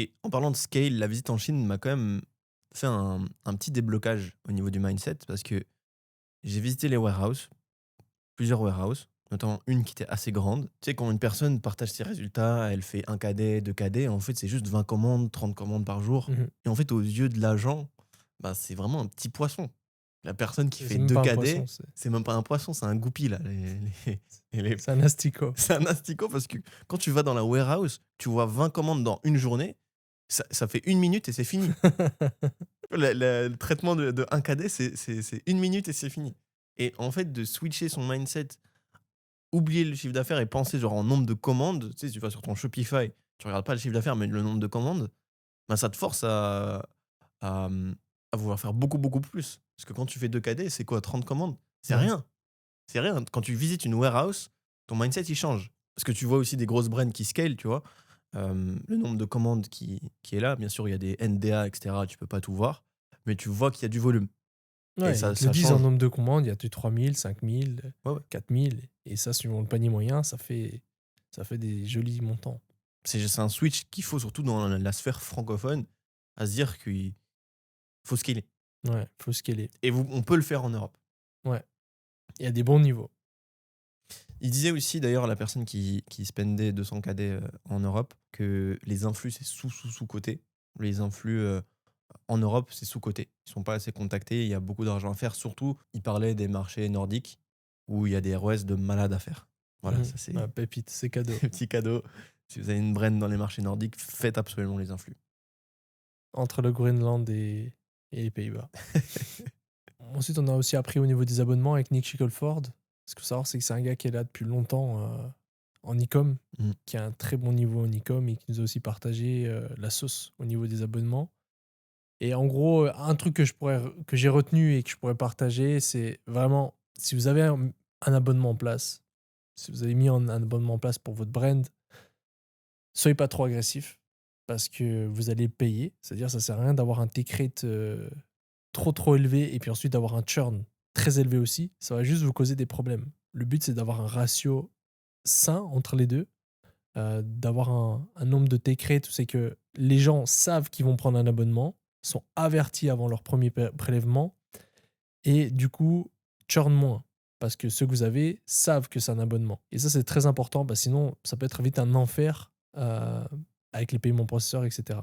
Et en parlant de scale, la visite en Chine m'a quand même fait un petit déblocage au niveau du mindset parce que j'ai visité les warehouses, plusieurs warehouses, notamment une qui était assez grande. Tu sais, quand une personne partage ses résultats, elle fait 1 cadet, 2 cadets, en fait, c'est juste 20 commandes, 30 commandes par jour. Mmh. Et en fait, aux yeux de l'agent, bah, c'est vraiment un petit poisson. La personne qui C'est fait même 2 pas un poisson, cadets, c'est même pas un poisson, c'est un goupil là, c'est un asticot. c'est un asticot parce que quand tu vas dans la warehouse, tu vois 20 commandes dans une journée, ça fait 1 minute et c'est fini. Le traitement de 1 cadet, c'est 1 minute et c'est fini. Et en fait, de switcher son mindset, oublier le chiffre d'affaires et penser genre en nombre de commandes, tu sais, tu vas sur ton Shopify, tu regardes pas le chiffre d'affaires, mais le nombre de commandes, bah, ça te force à, mmh, à vouloir faire beaucoup, beaucoup plus. Parce que quand tu fais 2 cadets, c'est quoi 30 commandes? C'est Ouais. rien, c'est rien. Quand tu visites une warehouse, ton mindset, il change. Parce que tu vois aussi des grosses brands qui scale, tu vois? Le nombre de commandes qui est là, bien sûr, il y a des NDA et cetera, tu peux pas tout voir, mais tu vois qu'il y a du volume et Ouais, ils ça te le ça disent en change. nombre de commandes, il y a du 3 000, 5 000, Ouais, ouais. 4 000 et ça, suivant le panier moyen, ça fait des jolis montants. C'est un switch qu'il faut surtout dans la sphère francophone, à se dire qu'il faut scaler Ouais, faut scaler. et vous on peut le faire en Europe. Ouais, il y a des bons niveaux. Il disait aussi d'ailleurs la personne qui spendait 200 KD, en Europe, que les influx, c'est sous-coté. Les influx, en Europe, c'est sous-coté. Ils sont pas assez contactés, il y a beaucoup d'argent à faire. Surtout, il parlait des marchés nordiques où il y a des ROAS de malades à faire. Voilà, Mmh. ça c'est Ah, pépite, c'est cadeau. petit cadeau. Si vous avez une brain dans les marchés nordiques, faites absolument les influx. Entre le Groenland et les Pays-Bas. Ensuite, on a aussi appris au niveau des abonnements avec Nick Schickleford. Ce qu'il faut savoir, c'est que c'est un gars qui est là depuis longtemps en e-com, Mmh. qui a un très bon niveau en e-com et qui nous a aussi partagé la sauce au niveau des abonnements. Et en gros, un truc que j'ai retenu et que je pourrais partager, c'est vraiment si vous avez un abonnement en place, si vous avez mis un abonnement en place pour votre brand, soyez pas trop agressif parce que vous allez payer. C'est-à-dire, ça sert à rien d'avoir un take rate trop élevé et puis ensuite d'avoir un churn très élevé aussi. Ça va juste vous causer des problèmes. Le but, c'est d'avoir un ratio sain entre les deux, d'avoir un nombre de take rate où c'est que les gens savent qu'ils vont prendre un abonnement, sont avertis avant leur premier prélèvement et du coup, churn moins. Parce que ceux que vous avez savent que c'est un abonnement. Et ça, c'est très important, sinon, ça peut être vite un enfer avec les paiements processeurs, etc.